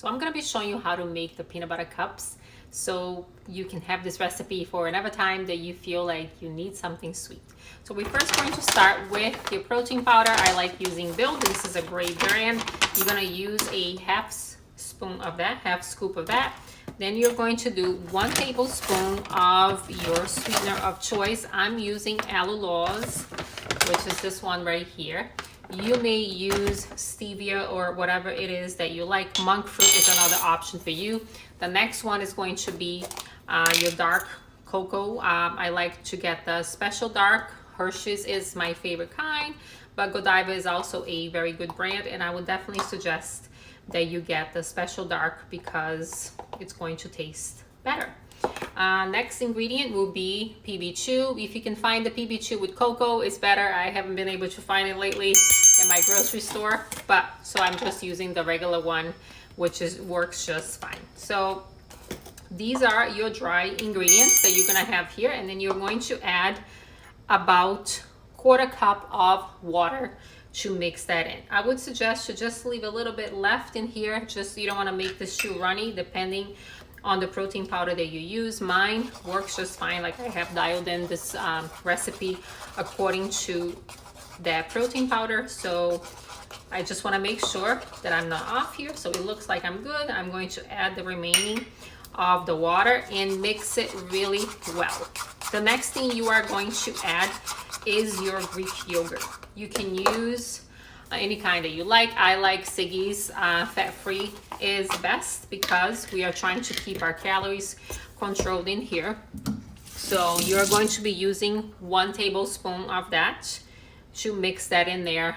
So I'm going to be showing you how to make the peanut butter cups so you can have this recipe for whenever time that you feel like you need something sweet. So we're first going to start with your protein powder. I like using Build. This is a great brand. You're going to use a half spoon of that, half scoop of that. Then you're going to do 1 tablespoon of your sweetener of choice. I'm using Allulose, which is this one right here. You may use stevia or whatever it is that you like. Monk fruit is another option for you. The next one is going to be your dark cocoa. I like to get the special dark. Hershey's is my favorite kind, but Godiva is also a very good brand, and I would definitely suggest that you get the special dark because it's going to taste better. Next ingredient will be PB chew. If you can find the PB chew with cocoa, it's better. I haven't been able to find it lately in my grocery store, but so I'm just using the regular one, which works just fine. So these are your dry ingredients that you're gonna have here, and then you're going to add about 1/4 cup of water to mix that in. I would suggest to just leave a little bit left in here, just you don't want to make this too runny depending on the protein powder that you use. Mine works just fine. Like I have dialed in this recipe according to that protein powder, so I just want to make sure that I'm not off here. So it looks like I'm good. I'm going to add the remaining of the water and mix it really well. The next thing you are going to add is your Greek yogurt. You can use any kind that you like. I like Siggi's fat-free is best because we are trying to keep our calories controlled in here. So you're going to be using 1 tablespoon of that to mix that in there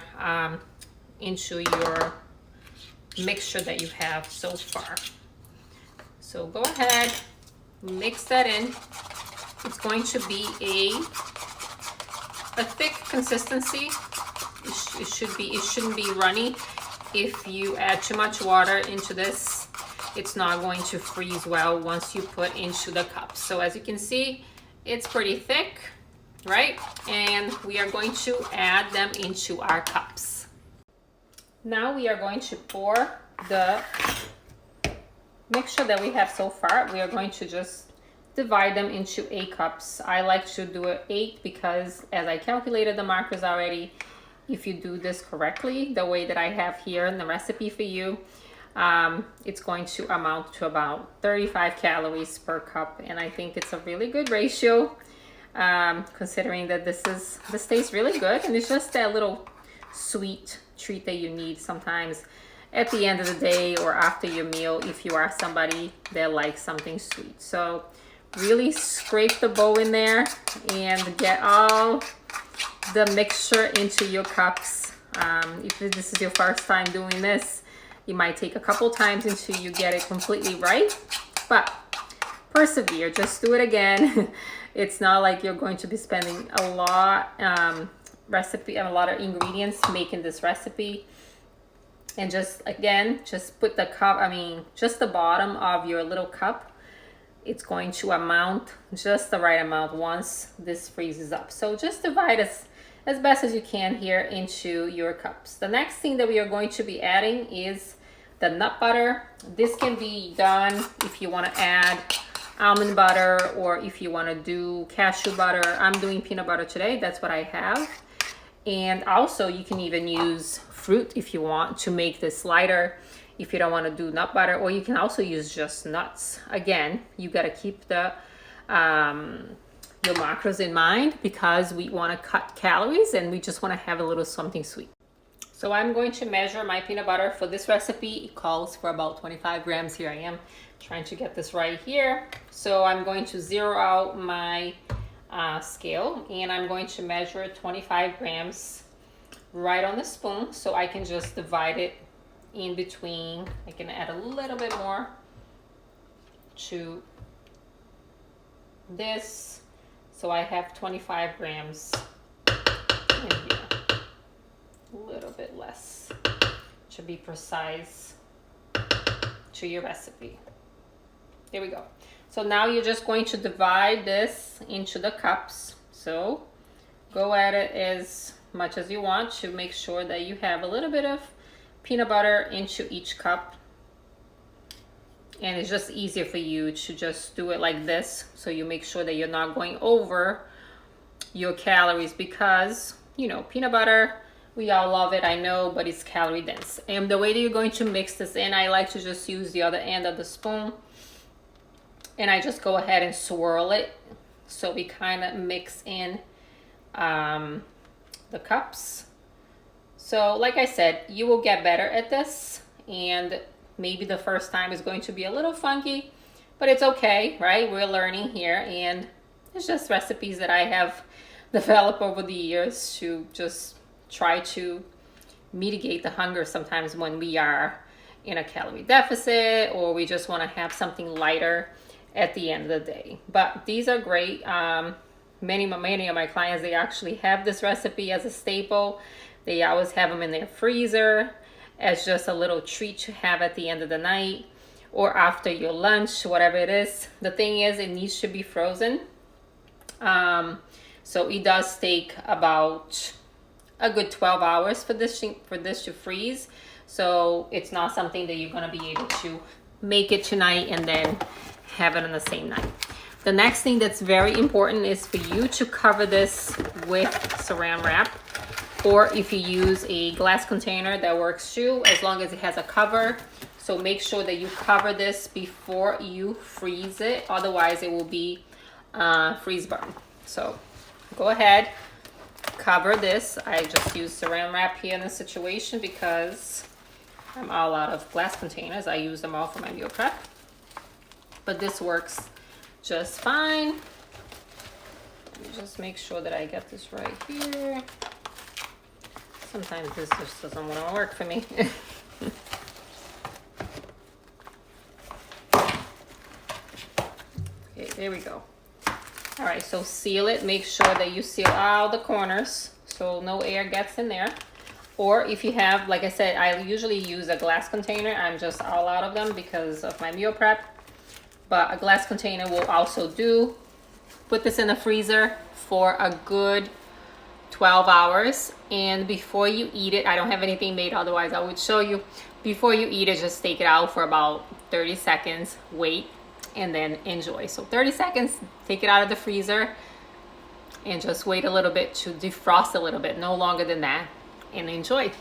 into your mixture that you have so far. So go ahead, mix that in. It's going to be a thick consistency. It shouldn't be runny. If you add too much water into this, it's not going to freeze well once you put into the cup. So as you can see, it's pretty thick, right? And we are going to add them into our cups. Now we are going to pour the mixture that we have so far. We are going to just divide them into 8 cups. I like to do it 8 because as I calculated the macros already, if you do this correctly, the way that I have here in the recipe for you, it's going to amount to about 35 calories per cup. And I think it's a really good ratio, considering that this tastes really good. And it's just that little sweet treat that you need sometimes at the end of the day or after your meal if you are somebody that likes something sweet. So really scrape the bowl in there and get all the mixture into your cups. If this is your first time doing this, you might take a couple times until you get it completely right, but persevere, just do it again. It's not like you're going to be spending a lot of ingredients making this recipe. And just again, just put the cup, just the bottom of your little cup. It's going to amount just the right amount once this freezes up. So just divide as best as you can here into your cups. The next thing that we are going to be adding is the nut butter. This can be done if you want to add almond butter or if you want to do cashew butter. I'm doing peanut butter today. That's what I have. And also you can even use fruit if you want to make this lighter, if you don't want to do nut butter, or you can also use just nuts. Again, you got to keep the your macros in mind because we want to cut calories and we just want to have a little something sweet. So I'm going to measure my peanut butter for this recipe. It calls for about 25 grams. Here I am trying to get this right here. So I'm going to zero out my scale and I'm going to measure 25 grams right on the spoon so I can just divide it in between. I can add a little bit more to this, so I have 25 grams in here, a little bit less to be precise to your recipe. There we go. So now you're just going to divide this into the cups. So go at it as much as you want to make sure that you have a little bit of peanut butter into each cup. And it's just easier for you to just do it like this, so you make sure that you're not going over your calories, because you know, peanut butter, we all love it, I know, but it's calorie dense. And the way that you're going to mix this in, I like to just use the other end of the spoon, and I just go ahead and swirl it, so we kind of mix in the cups. So like I said, you will get better at this, and maybe the first time is going to be a little funky, but it's okay, right? We're learning here, and it's just recipes that I have developed over the years to just try to mitigate the hunger sometimes when we are in a calorie deficit, or we just want to have something lighter at the end of the day. But these are great. Many of my clients, they actually have this recipe as a staple. They always have them in their freezer as just a little treat to have at the end of the night or after your lunch, whatever it is. The thing is, it needs to be frozen. So it does take about a good 12 hours for this to freeze. So it's not something that you're gonna be able to make it tonight and then have it on the same night. The next thing that's very important is for you to cover this with saran wrap, or if you use a glass container, that works too, as long as it has a cover. So make sure that you cover this before you freeze it, otherwise it will be freeze burn. So go ahead, cover this. I just use saran wrap here in this situation because I'm all out of glass containers. I use them all for my meal prep, but this works just fine. Let me just make sure that I get this right here. Sometimes this just doesn't want to work for me. Okay, there we go. All right, so seal it. Make sure that you seal all the corners so no air gets in there. Or if you have, like I said, I usually use a glass container. I'm just all out of them because of my meal prep. But a glass container will also do. Put this in the freezer for a good 12 hours. And before you eat it, I don't have anything made, otherwise I would show you. Before you eat it, just take it out for about 30 seconds, wait, and then enjoy. So 30 seconds, take it out of the freezer and just wait a little bit to defrost a little bit, no longer than that, and enjoy.